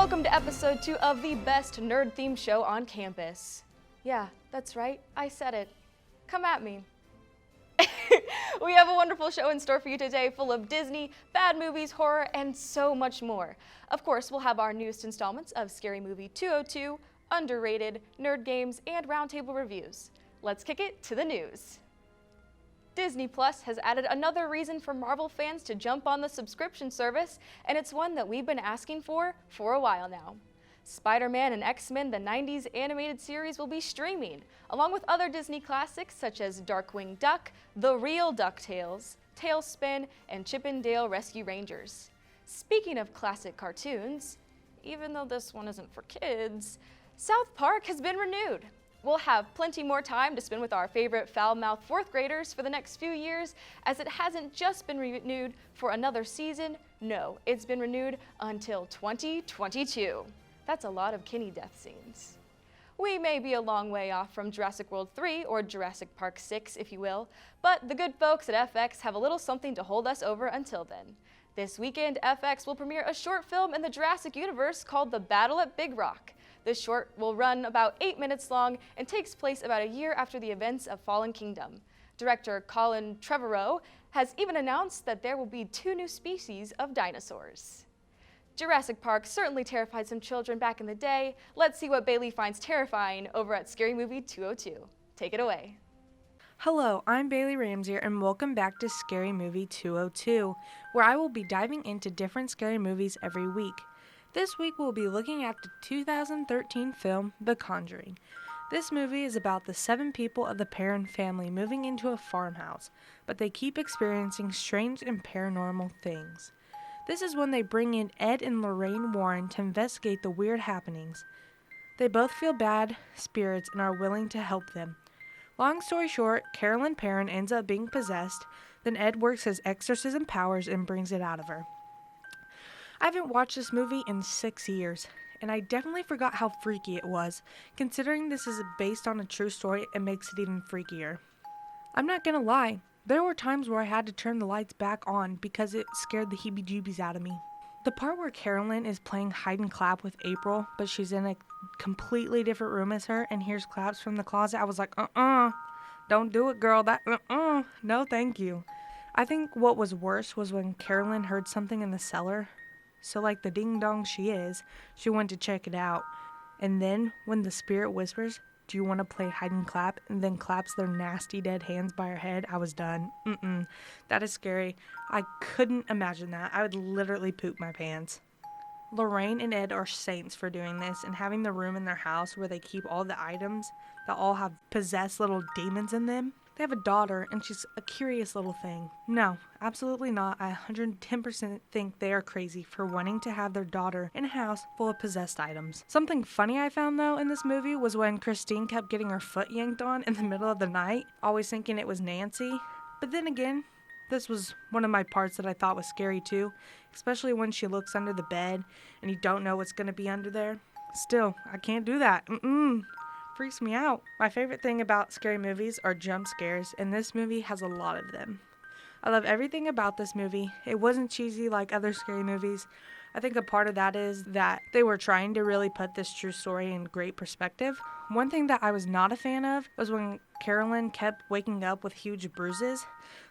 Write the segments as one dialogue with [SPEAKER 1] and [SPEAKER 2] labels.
[SPEAKER 1] Welcome to episode 2 of the best nerd-themed show on campus. Yeah, that's right, I said it. Come at me. We have a wonderful show in store for you today, full of Disney, bad movies, horror, and so much more. Of course, we'll have our newest installments of Scary Movie 202, Underrated, Nerd Games, and Roundtable Reviews. Let's kick it to the news. Disney Plus has added another reason for Marvel fans to jump on the subscription service, and it's one that we've been asking for a while now. Spider-Man and X-Men, the 90s animated series, will be streaming, along with other Disney classics such as Darkwing Duck, The Real DuckTales, Tailspin, and Chip 'n Dale Rescue Rangers. Speaking of classic cartoons, even though this one isn't for kids, South Park has been renewed. We'll have plenty more time to spend with our favorite foul-mouthed fourth graders for the next few years, as it hasn't just been renewed for another season. No, it's been renewed until 2022. That's a lot of Kenny death scenes. We may be a long way off from Jurassic World 3 or Jurassic Park 6, if you will, but the good folks at FX have a little something to hold us over until then. This weekend, FX will premiere a short film in the Jurassic universe called The Battle at Big Rock. This short will run about 8 minutes long and takes place about a year after the events of Fallen Kingdom. Director Colin Trevorrow has even announced that there will be 2 new species of dinosaurs. Jurassic Park certainly terrified some children back in the day. Let's see what Bailey finds terrifying over at Scary Movie 202. Take it away.
[SPEAKER 2] Hello, I'm Bailey Ramsey and welcome back to Scary Movie 202, where I will be diving into different scary movies every week. This week we'll be looking at the 2013 film, The Conjuring. This movie is about the 7 people of the Perron family moving into a farmhouse, but they keep experiencing strange and paranormal things. This is when they bring in Ed and Lorraine Warren to investigate the weird happenings. They both feel bad spirits and are willing to help them. Long story short, Carolyn Perron ends up being possessed, then Ed works his exorcism powers and brings it out of her. I haven't watched this movie in 6 years, and I definitely forgot how freaky it was. Considering this is based on a true story, it makes it even freakier. I'm not gonna lie, there were times where I had to turn the lights back on because it scared the heebie-jeebies out of me. The part where Carolyn is playing hide and clap with April, but she's in a completely different room as her and hears claps from the closet, I was like, don't do it, girl, no thank you. I think what was worse was when Carolyn heard something in the cellar. So like the ding-dong she is, she went to check it out. And then when the spirit whispers, do you want to play hide and clap, and then claps their nasty dead hands by her head, I was done. That is scary. I couldn't imagine that. I would literally poop my pants. Lorraine and Ed are saints for doing this and having the room in their house where they keep all the items that all have possessed little demons in them. They have a daughter, and she's a curious little thing. No, absolutely not. I 110% think they are crazy for wanting to have their daughter in a house full of possessed items. Something funny I found, though, in this movie was when Christine kept getting her foot yanked on in the middle of the night, always thinking it was Nancy. But then again, this was one of my parts that I thought was scary, too, especially when she looks under the bed and you don't know what's going to be under there. Still, I can't do that. Freaks me out. My favorite thing about scary movies are jump scares, and this movie has a lot of them. I love everything about this movie. It wasn't cheesy like other scary movies. I think a part of that is that they were trying to really put this true story in great perspective. One thing that I was not a fan of was when Carolyn kept waking up with huge bruises.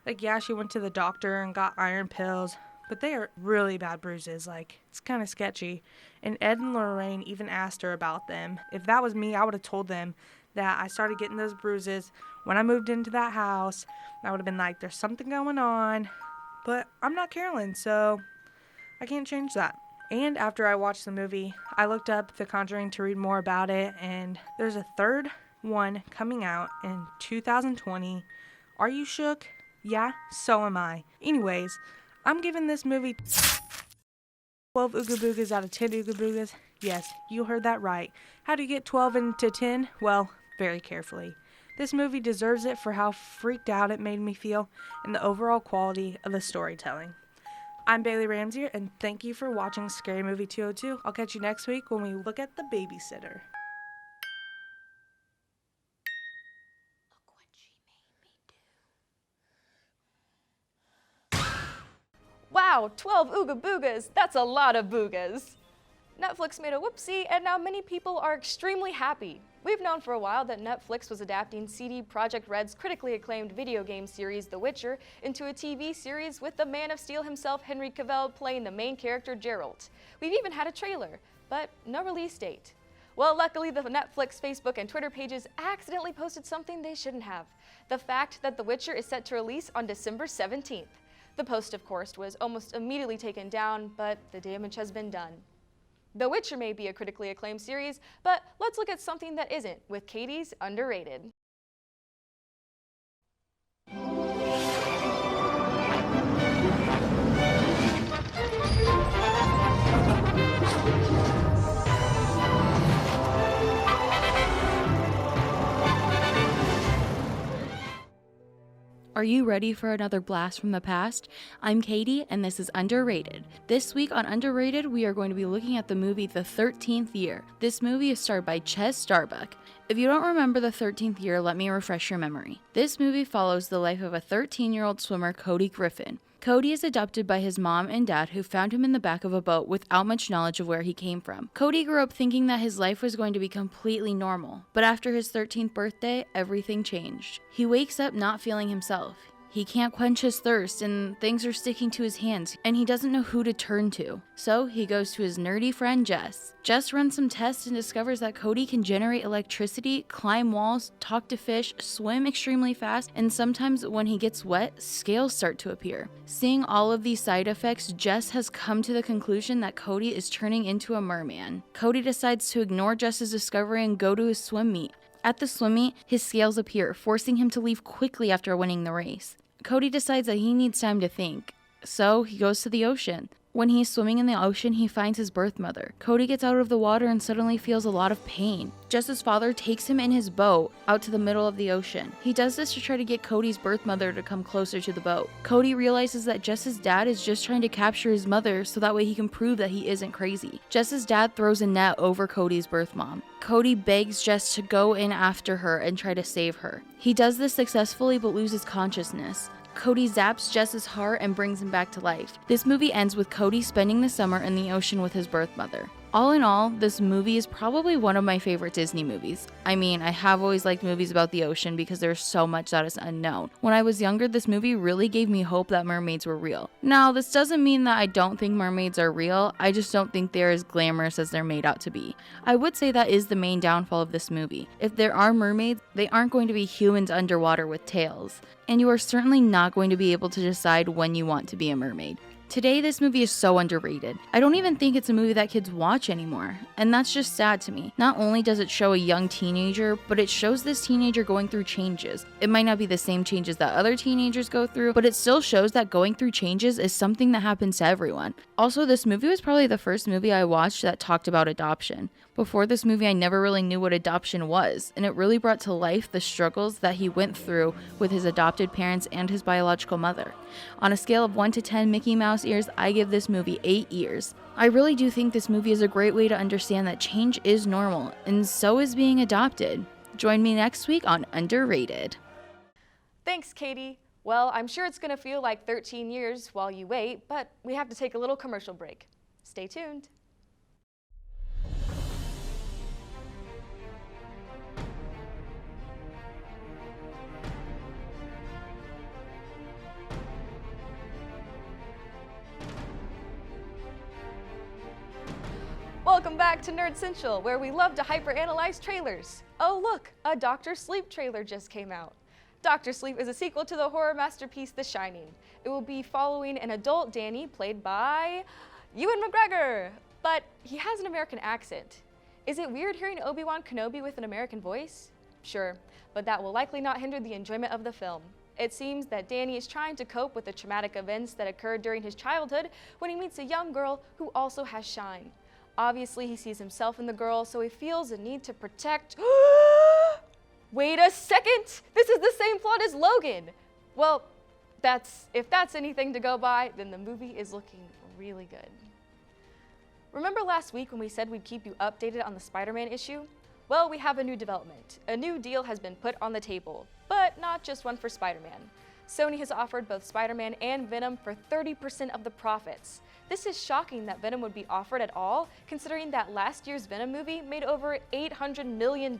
[SPEAKER 2] Like, yeah, she went to the doctor and got iron pills, but they are really bad bruises. Like, it's kind of sketchy. And Ed and Lorraine even asked her about them. If that was me, I would have told them that I started getting those bruises when I moved into that house. I would have been like, there's something going on. But I'm not Carolyn, so I can't change that. And after I watched the movie, I looked up The Conjuring to read more about it, and there's a third one coming out in 2020. Are you shook? Yeah, so am I. Anyways, I'm giving this movie 12 Ooga Boogas out of 10 Ooga Boogas. Yes, you heard that right. How do you get 12 into 10? Well, very carefully. This movie deserves it for how freaked out it made me feel and the overall quality of the storytelling. I'm Bailey Ramsey, and thank you for watching Scary Movie 202. I'll catch you next week when we look at The Babysitter.
[SPEAKER 1] Wow, 12 Ooga Boogas! That's a lot of boogas! Netflix made a whoopsie, and now many people are extremely happy. We've known for a while that Netflix was adapting CD Projekt Red's critically acclaimed video game series The Witcher into a TV series with the Man of Steel himself, Henry Cavill, playing the main character Geralt. We've even had a trailer, but no release date. Well, luckily the Netflix Facebook and Twitter pages accidentally posted something they shouldn't have. The fact that The Witcher is set to release on December 17th. The post, of course, was almost immediately taken down, but the damage has been done. The Witcher may be a critically acclaimed series, but let's look at something that isn't with Katie's Underrated.
[SPEAKER 3] Are you ready for another blast from the past? I'm Katie, and this is Underrated. This week on Underrated, we are going to be looking at the movie The 13th Year. This movie is starred by Ches Starbuck. If you don't remember The 13th Year, let me refresh your memory. This movie follows the life of a 13-year-old swimmer, Cody Griffin. Cody is adopted by his mom and dad, who found him in the back of a boat without much knowledge of where he came from. Cody grew up thinking that his life was going to be completely normal, but after his 13th birthday, everything changed. He wakes up not feeling himself. He can't quench his thirst, and things are sticking to his hands, and he doesn't know who to turn to. So he goes to his nerdy friend Jess. Jess runs some tests and discovers that Cody can generate electricity, climb walls, talk to fish, swim extremely fast, and sometimes when he gets wet, scales start to appear. Seeing all of these side effects, Jess has come to the conclusion that Cody is turning into a merman. Cody decides to ignore Jess's discovery and go to his swim meet. At the swim meet, his scales appear, forcing him to leave quickly after winning the race. Cody decides that he needs time to think, so he goes to the ocean. When he's swimming in the ocean, he finds his birth mother. Cody gets out of the water and suddenly feels a lot of pain. Jess's father takes him in his boat out to the middle of the ocean. He does this to try to get Cody's birth mother to come closer to the boat. Cody realizes that Jess's dad is just trying to capture his mother so that way he can prove that he isn't crazy. Jess's dad throws a net over Cody's birth mom. Cody begs Jess to go in after her and try to save her. He does this successfully but loses consciousness. Cody zaps Jess's heart and brings him back to life. This movie ends with Cody spending the summer in the ocean with his birth mother. All in all, this movie is probably one of my favorite Disney movies. I mean, I have always liked movies about the ocean because there's so much that is unknown. When I was younger, this movie really gave me hope that mermaids were real. Now, this doesn't mean that I don't think mermaids are real, I just don't think they're as glamorous as they're made out to be. I would say that is the main downfall of this movie. If there are mermaids, they aren't going to be humans underwater with tails. And you are certainly not going to be able to decide when you want to be a mermaid. Today, this movie is so underrated. I don't even think it's a movie that kids watch anymore, and that's just sad to me. Not only does it show a young teenager, but it shows this teenager going through changes. It might not be the same changes that other teenagers go through, but it still shows that going through changes is something that happens to everyone. Also, this movie was probably the first movie I watched that talked about adoption. Before this movie, I never really knew what adoption was, and it really brought to life the struggles that he went through with his adopted parents and his biological mother. On a scale of 1 to 10 Mickey Mouse ears, I give this movie 8 ears. I really do think this movie is a great way to understand that change is normal, and so is being adopted. Join me next week on Underrated.
[SPEAKER 1] Thanks, Katie. Well, I'm sure it's going to feel like 13 years while you wait, but we have to take a little commercial break. Stay tuned. Welcome back to Nerd Central, where we love to hyperanalyze trailers. Oh look, a Dr. Sleep trailer just came out. Dr. Sleep is a sequel to the horror masterpiece The Shining. It will be following an adult Danny played by Ewan McGregor, but he has an American accent. Is it weird hearing Obi-Wan Kenobi with an American voice? Sure, but that will likely not hinder the enjoyment of the film. It seems that Danny is trying to cope with the traumatic events that occurred during his childhood when he meets a young girl who also has shine. Obviously, he sees himself in the girl, so he feels a need to protect. Wait a second! This is the same plot as Logan! Well, if that's anything to go by, then the movie is looking really good. Remember last week when we said we'd keep you updated on the Spider-Man issue? Well, we have a new development. A new deal has been put on the table, but not just one for Spider-Man. Sony has offered both Spider-Man and Venom for 30% of the profits. This is shocking that Venom would be offered at all, considering that last year's Venom movie made over $800 million,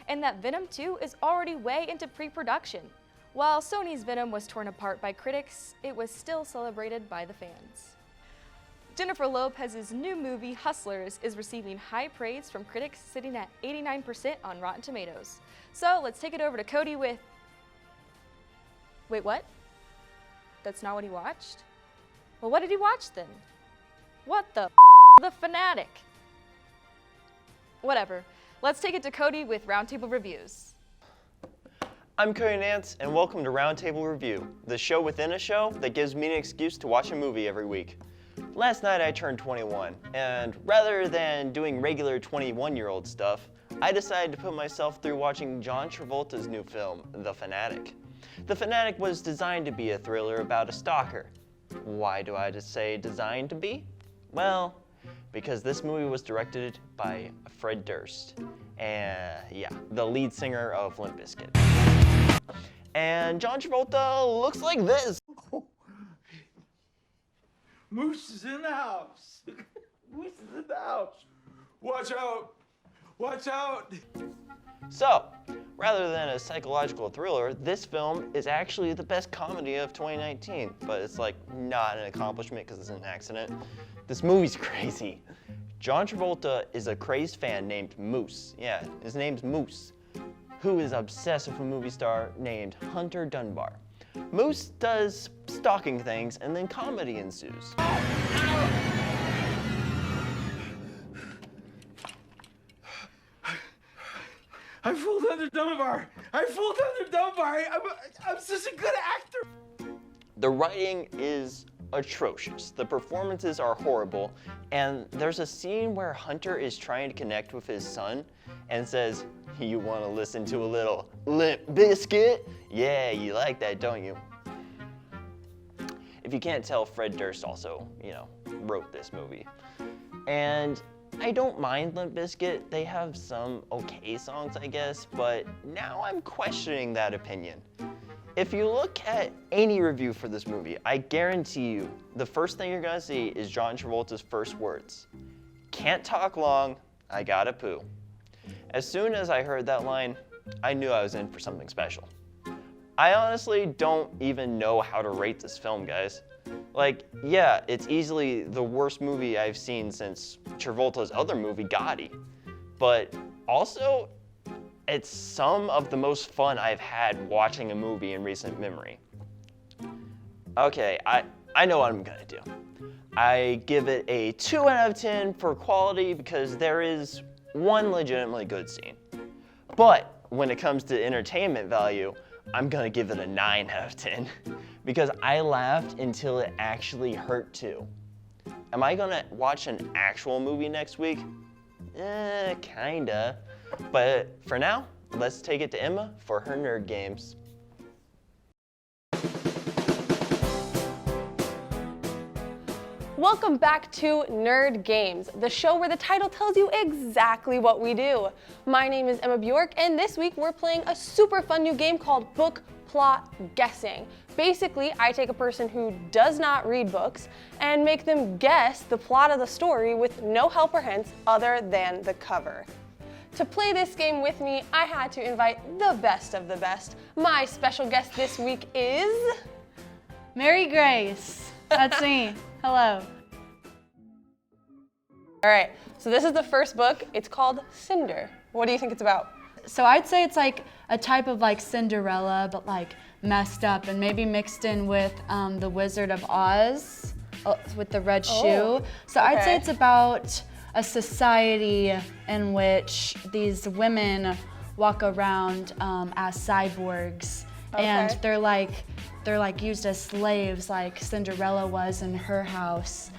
[SPEAKER 1] and that Venom 2 is already way into pre-production. While Sony's Venom was torn apart by critics, it was still celebrated by the fans. Jennifer Lopez's new movie, Hustlers, is receiving high praise from critics, sitting at 89% on Rotten Tomatoes. So let's take it over to Cody with... Wait, what? That's not what he watched? Well, what did he watch then? What the The Fanatic. Whatever. Let's take it to Cody with Roundtable Reviews.
[SPEAKER 4] I'm Cody Nance, and welcome to Roundtable Review, the show within a show that gives me an excuse to watch a movie every week. Last night I turned 21, and rather than doing regular 21-year-old stuff, I decided to put myself through watching John Travolta's new film, The Fanatic. The Fanatic was designed to be a thriller about a stalker. Why do I just say designed to be? Well, because this movie was directed by Fred Durst, and yeah, the lead singer of Limp Bizkit. And John Travolta looks like this.
[SPEAKER 5] Moose is in the house. Moose is in the house. Watch out. Watch out.
[SPEAKER 4] So, rather than a psychological thriller, this film is actually the best comedy of 2019, but it's like not an accomplishment because it's an accident. This movie's crazy. John Travolta is a crazed fan named Moose. Yeah, his name's Moose, who is obsessed with a movie star named Hunter Dunbar. Moose does stalking things and then comedy ensues.
[SPEAKER 5] I fooled Hunter Dunbar. I fooled Hunter Dunbar. I'm such a good actor.
[SPEAKER 4] The writing is atrocious. The performances are horrible, and there's a scene where Hunter is trying to connect with his son and says, "You want to listen to a little Limp Bizkit? Yeah, you like that, don't you?" If you can't tell, Fred Durst also, wrote this movie. And I don't mind Limp Bizkit. They have some okay songs, I guess, but now I'm questioning that opinion. If you look at any review for this movie, I guarantee you, the first thing you're gonna see is John Travolta's first words. "Can't talk long, I gotta poo." As soon as I heard that line, I knew I was in for something special. I honestly don't even know how to rate this film, guys. Like, yeah, it's easily the worst movie I've seen since Travolta's other movie, Gotti. But also, it's some of the most fun I've had watching a movie in recent memory. Okay, I know what I'm gonna do. I give it a 2 out of 10 for quality because there is one legitimately good scene. But when it comes to entertainment value, I'm gonna give it a 9 out of 10 because I laughed until it actually hurt too. Am I gonna watch an actual movie next week? Kinda. But for now, let's take it to Emma for her nerd games.
[SPEAKER 6] Welcome back to Nerd Games, the show where the title tells you exactly what we do. My name is Emma Bjork, and this week we're playing a super fun new game called Book Plot Guessing. Basically, I take a person who does not read books and make them guess the plot of the story with no help or hints other than the cover. To play this game with me, I had to invite the best of the best. My special guest this week is...
[SPEAKER 3] Mary Grace. That's me. Hello.
[SPEAKER 6] All right, so this is the first book. It's called Cinder. What do you think it's about?
[SPEAKER 3] So I'd say it's like a type of like Cinderella, but like messed up and maybe mixed in with the Wizard of Oz with the red shoe. So I'd say it's about a society in which these women walk around as cyborgs, and they're like used as slaves like Cinderella was in her house.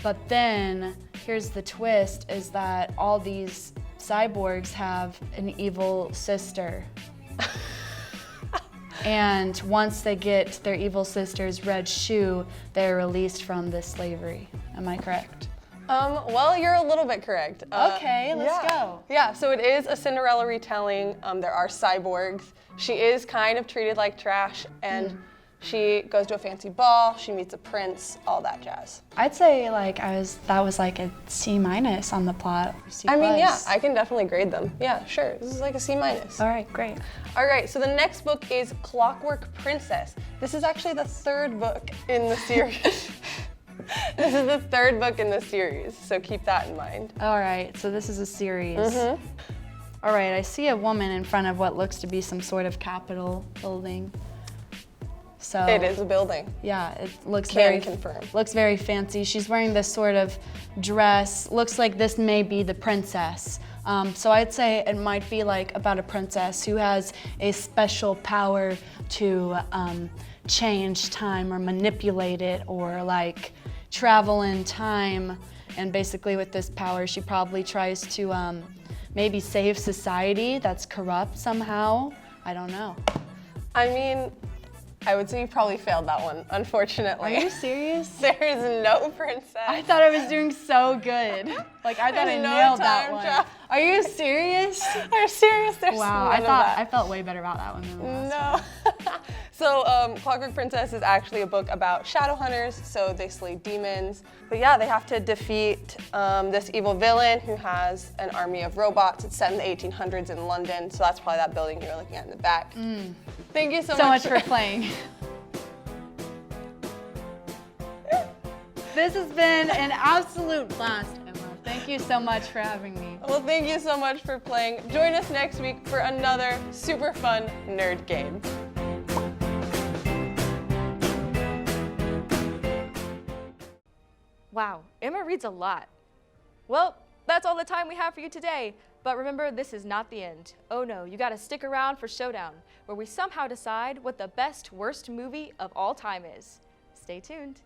[SPEAKER 3] But then here's the twist, is that all these cyborgs have an evil sister. And once they get their evil sister's red shoe, they're released from this slavery. Am I correct?
[SPEAKER 6] Well, you're a little bit correct.
[SPEAKER 3] Okay, let's go.
[SPEAKER 6] Yeah, so it is a Cinderella retelling. There are cyborgs. She is kind of treated like trash, and She goes to a fancy ball, she meets a prince, all that jazz.
[SPEAKER 7] I'd say like that was like a C- on the plot. Or C+.
[SPEAKER 6] I mean, yeah, I can definitely grade them. Yeah, sure. This is like a C-.
[SPEAKER 7] All right, great.
[SPEAKER 6] All right, so the next book is Clockwork Princess. This is actually the third book in the series. This is the third book in the series, so keep that in mind.
[SPEAKER 7] All right, so this is a series. All right, I see a woman in front of what looks to be some sort of Capitol building. So
[SPEAKER 6] It is a building.
[SPEAKER 7] yeah, it looks
[SPEAKER 6] Can confirm.
[SPEAKER 7] looks very fancy. She's wearing this sort of dress. Looks like this may be the princess. So I'd say it might be like about a princess who has a special power to change time or manipulate it or like travel in time. And basically with this power, she probably tries to maybe save society that's corrupt somehow. I don't know.
[SPEAKER 6] I mean, I would say you probably failed that one, unfortunately.
[SPEAKER 7] Are you serious?
[SPEAKER 6] There is no princess.
[SPEAKER 7] I thought I was doing so good. Like I thought
[SPEAKER 6] There's
[SPEAKER 7] I
[SPEAKER 6] no
[SPEAKER 7] nailed that
[SPEAKER 6] time
[SPEAKER 7] one.
[SPEAKER 6] travel.
[SPEAKER 7] Are you serious?
[SPEAKER 6] Are you serious? There's
[SPEAKER 7] Wow,
[SPEAKER 6] none
[SPEAKER 7] I
[SPEAKER 6] of
[SPEAKER 7] thought
[SPEAKER 6] that.
[SPEAKER 7] I felt way better about that one than the last one.
[SPEAKER 6] No. So Clockwork Princess is actually a book about shadow hunters, so they slay demons. But yeah, they have to defeat this evil villain who has an army of robots. It's set in the 1800s in London, so that's probably that building you're looking at in the back. Thank you so
[SPEAKER 7] So much for playing. This has been an absolute blast, Emma. Thank you so much for having me.
[SPEAKER 6] Well, thank you so much for playing. Join us next week for another super fun nerd game.
[SPEAKER 1] Wow, Emma reads a lot. Well, that's all the time we have for you today. But remember, this is not the end. Oh no, you gotta stick around for Showdown, where we somehow decide what the best, worst movie of all time is. Stay tuned.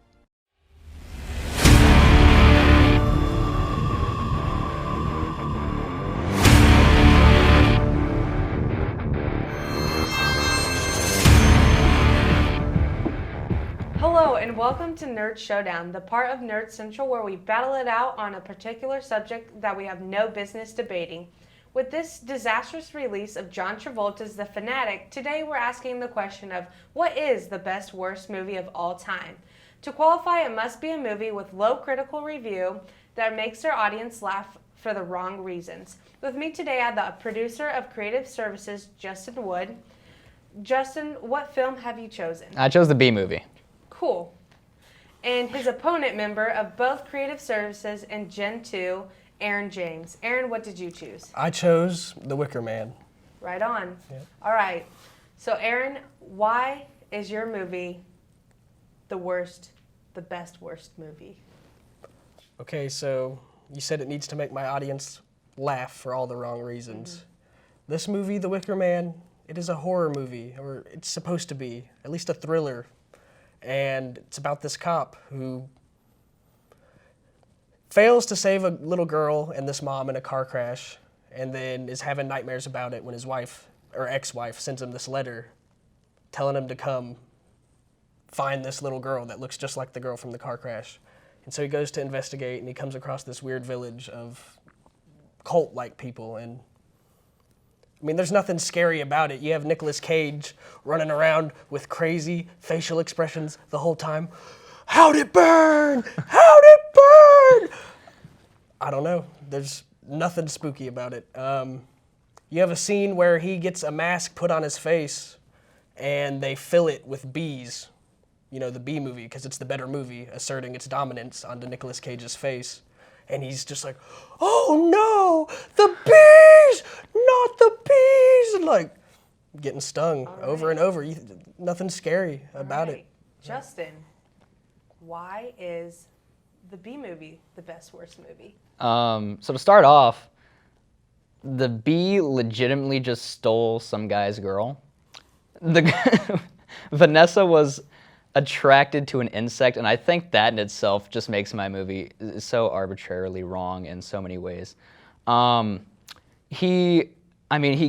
[SPEAKER 2] Hello and welcome to Nerd Showdown, the part of Nerd Central where we battle it out on a particular subject that we have no business debating. With this disastrous release of John Travolta's The Fanatic, today we're asking the question of what is the best worst movie of all time? To qualify, it must be a movie with low critical review that makes their audience laugh for the wrong reasons. With me today I have the producer of Creative Services, Justin Wood. Justin, what film have you chosen?
[SPEAKER 8] I chose the B movie.
[SPEAKER 2] Cool. And his opponent member of both Creative Services and Gen 2, Aaron James. Aaron, what did you choose?
[SPEAKER 9] I chose The Wicker Man.
[SPEAKER 2] Right on.
[SPEAKER 9] Yep.
[SPEAKER 2] All right. So Aaron, why is your movie the best worst movie?
[SPEAKER 9] Okay, so you said it needs to make my audience laugh for all the wrong reasons. This movie, The Wicker Man, it is a horror movie, or it's supposed to be, at least a thriller. And it's about this cop who fails to save a little girl and this mom in a car crash, and then is having nightmares about it when his wife, or ex-wife, sends him this letter telling him to come find this little girl that looks just like the girl from the car crash. And so he goes to investigate, and he comes across this weird village of cult-like people, and I mean, there's nothing scary about it. You have Nicolas Cage running around with crazy facial expressions the whole time. How'd it burn? How'd it burn? I don't know. There's nothing spooky about it. You have a scene where he gets a mask put on his face and they fill it with bees. You know, the B movie, because it's the better movie, asserting its dominance onto Nicolas Cage's face. And he's just like, oh no, the bees, not the bees, and like getting stung over and over. Nothing scary about it.
[SPEAKER 2] Justin, why is the B movie the best worst movie?
[SPEAKER 8] So to start off, the bee legitimately just stole some guy's girl. Vanessa was attracted to an insect, and I think that in itself just makes my movie so arbitrarily wrong in so many ways. He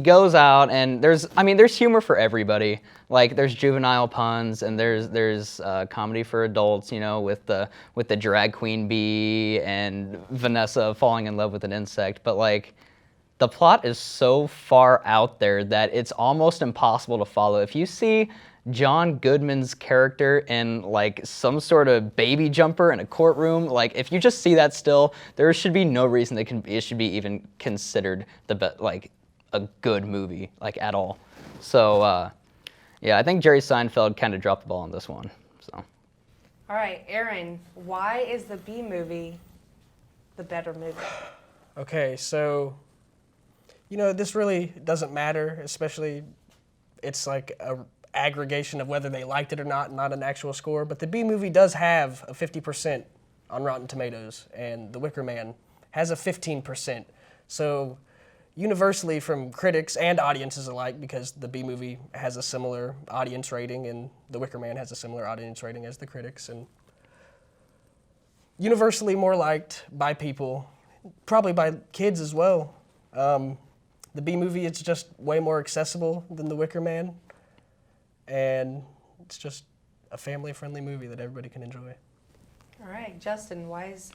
[SPEAKER 8] goes out, and there's humor for everybody. Like there's juvenile puns, and there's comedy for adults, you know, with the drag queen bee and Vanessa falling in love with an insect. But like, the plot is so far out there that it's almost impossible to follow. If you see John Goodman's character in like some sort of baby jumper in a courtroom. Like if you just see that still, there should be no reason that it should be even considered like a good movie like at all. So yeah, I think Jerry Seinfeld kind of dropped the ball on this one. So.
[SPEAKER 2] All right, Aaron, why is the B movie the better movie?
[SPEAKER 9] Okay, so, this really doesn't matter, especially it's like a aggregation of whether they liked it or not an actual score. But the B movie does have a 50% on Rotten Tomatoes, and The Wicker Man has a 15%. So universally from critics and audiences alike, because the B movie has a similar audience rating and The Wicker Man has a similar audience rating as the critics, and universally more liked by people, probably by kids as well. The B movie is just way more accessible than The Wicker Man, and it's just a family-friendly movie that everybody can enjoy.
[SPEAKER 2] All right, Justin, why is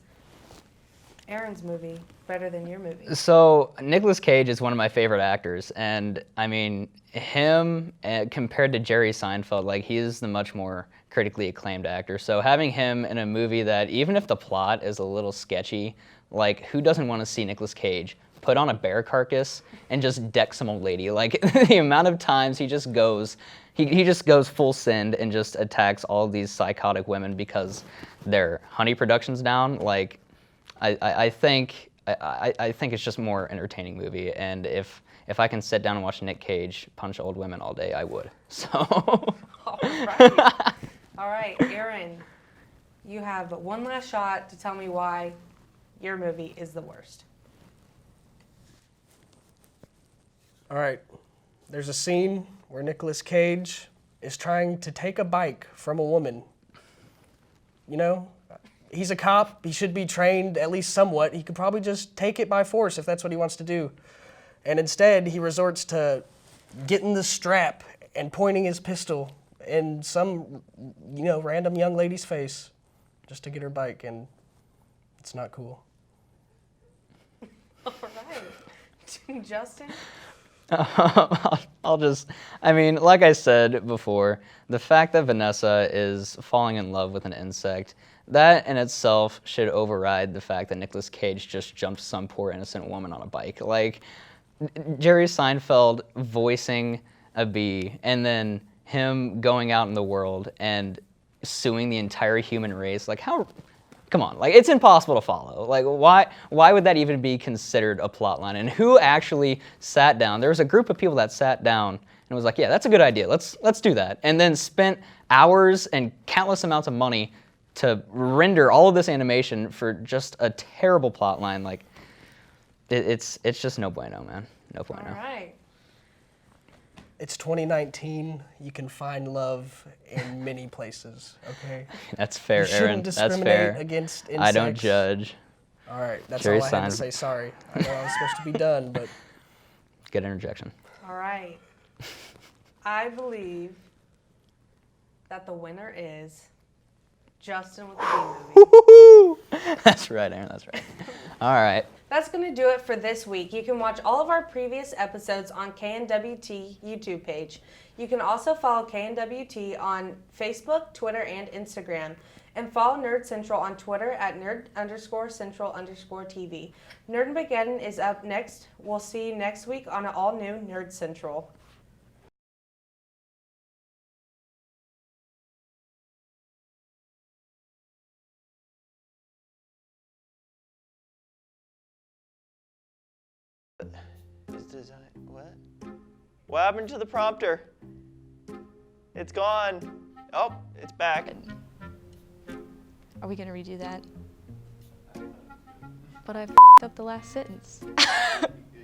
[SPEAKER 2] Aaron's movie better than your movie?
[SPEAKER 8] So Nicolas Cage is one of my favorite actors, and I mean him compared to Jerry Seinfeld, like he is the much more critically acclaimed actor. So having him in a movie that even if the plot is a little sketchy, like who doesn't want to see Nicolas Cage put on a bear carcass and just deck some old lady? Like the amount of times he just goes full send and just attacks all these psychotic women because their honey production's down. Like I think it's just a more entertaining movie, and if I can sit down and watch Nick Cage punch old women all day, I would. So.
[SPEAKER 2] All right, Aaron, you have one last shot to tell me why your movie is the worst.
[SPEAKER 9] All right, there's a scene where Nicolas Cage is trying to take a bike from a woman. He's a cop, he should be trained at least somewhat. He could probably just take it by force if that's what he wants to do. And instead, he resorts to getting the strap and pointing his pistol in some, random young lady's face just to get her bike, and it's not cool.
[SPEAKER 2] All right. Justin?
[SPEAKER 8] Like I said before, the fact that Vanessa is falling in love with an insect, that in itself should override the fact that Nicolas Cage just jumped some poor innocent woman on a bike. Like, Jerry Seinfeld voicing a bee and then him going out in the world and suing the entire human race, like how... Come on, like it's impossible to follow. Like why would that even be considered a plot line? And who actually sat down? There was a group of people that sat down and was like, yeah, that's a good idea. Let's do that. And then spent hours and countless amounts of money to render all of this animation for just a terrible plot line. Like it's just no bueno, man. No bueno.
[SPEAKER 2] All right.
[SPEAKER 9] It's 2019. You can find love in many places, okay?
[SPEAKER 8] That's fair,
[SPEAKER 9] you
[SPEAKER 8] Aaron.
[SPEAKER 9] That's
[SPEAKER 8] fair.
[SPEAKER 9] Discriminate against insects.
[SPEAKER 8] I don't judge.
[SPEAKER 9] All right, that's
[SPEAKER 8] Jerry
[SPEAKER 9] all I had to say. Sorry. I know I was supposed to be done, but...
[SPEAKER 8] Good interjection.
[SPEAKER 2] All right. I believe that the winner is Justin with the B movie.
[SPEAKER 8] That's right, Aaron. That's right. All right.
[SPEAKER 2] That's going to do it for this week. You can watch all of our previous episodes on KNWT YouTube page. You can also follow KNWT on Facebook, Twitter, and Instagram. And follow Nerd Central on Twitter at nerd_central_TV. Nerdmageddon is up next. We'll see you next week on an all-new Nerd Central.
[SPEAKER 4] What? What happened to the prompter? It's gone. Oh, it's back.
[SPEAKER 1] Are we gonna redo that? But I up the last sentence.
[SPEAKER 4] You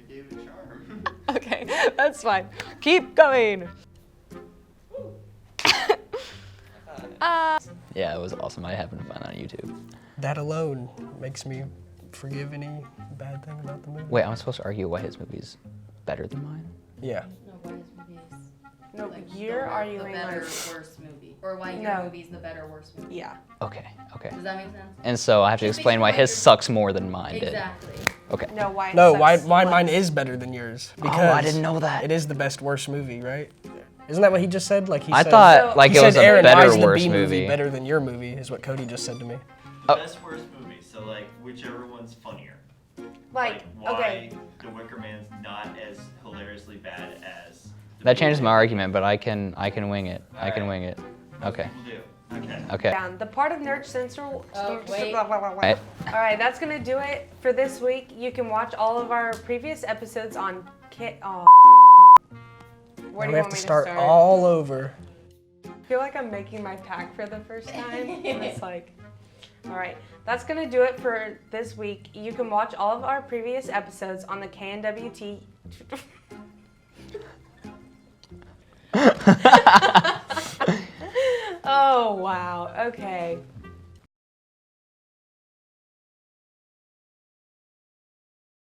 [SPEAKER 4] gave it charm.
[SPEAKER 1] Okay, that's fine. Keep going.
[SPEAKER 8] Yeah, it was awesome. I happened to find that on YouTube.
[SPEAKER 9] That alone makes me forgive any bad thing about the movie.
[SPEAKER 8] Wait, I'm supposed to argue why his movie's better than mine?
[SPEAKER 9] Yeah.
[SPEAKER 3] No, why his movie is
[SPEAKER 2] No,
[SPEAKER 3] like
[SPEAKER 2] you're
[SPEAKER 3] the
[SPEAKER 2] arguing
[SPEAKER 3] better,
[SPEAKER 2] like...
[SPEAKER 3] worse movie. Or why your
[SPEAKER 2] No.
[SPEAKER 3] movie's the better, worse movie.
[SPEAKER 2] Yeah.
[SPEAKER 8] Okay.
[SPEAKER 3] Does that make sense?
[SPEAKER 8] And so I have to explain why his sucks more than mine did.
[SPEAKER 3] Exactly.
[SPEAKER 8] Okay.
[SPEAKER 2] No, why?
[SPEAKER 9] No,
[SPEAKER 2] it
[SPEAKER 9] why
[SPEAKER 2] sucks
[SPEAKER 9] mine
[SPEAKER 2] less.
[SPEAKER 9] is better than yours? Because
[SPEAKER 8] I didn't know that.
[SPEAKER 9] It is the best worst movie, right? Isn't that what he just said? Like he
[SPEAKER 8] I
[SPEAKER 9] said,
[SPEAKER 8] thought like
[SPEAKER 9] he
[SPEAKER 8] it was
[SPEAKER 9] said,
[SPEAKER 8] a
[SPEAKER 9] Aaron, why
[SPEAKER 8] better
[SPEAKER 9] is the
[SPEAKER 8] worse
[SPEAKER 9] B
[SPEAKER 8] movie.
[SPEAKER 9] better than your movie? Is what Cody just said to me.
[SPEAKER 10] Best worst movie. So like whichever one's funnier.
[SPEAKER 2] Like,
[SPEAKER 10] why
[SPEAKER 2] okay.
[SPEAKER 10] The Wicker Man's not as hilariously bad as.
[SPEAKER 8] That changes my argument, but I can wing it. I can
[SPEAKER 10] Alright.
[SPEAKER 8] wing it. Okay.
[SPEAKER 10] People do. Okay.
[SPEAKER 8] Okay.
[SPEAKER 2] Down. The part of Nerd Central.
[SPEAKER 3] wait.
[SPEAKER 8] Right.
[SPEAKER 2] All right, that's gonna do it for this week. You can watch all of our previous episodes on Where
[SPEAKER 9] Now
[SPEAKER 2] do
[SPEAKER 9] we
[SPEAKER 2] you
[SPEAKER 9] have
[SPEAKER 2] want
[SPEAKER 9] to
[SPEAKER 2] me
[SPEAKER 9] start
[SPEAKER 2] to start?
[SPEAKER 9] all over.
[SPEAKER 2] I feel like I'm making my pack for the first time. And it's like, all right, that's gonna do it for this week. You can watch all of our previous episodes on the KNWT. Oh wow. Okay.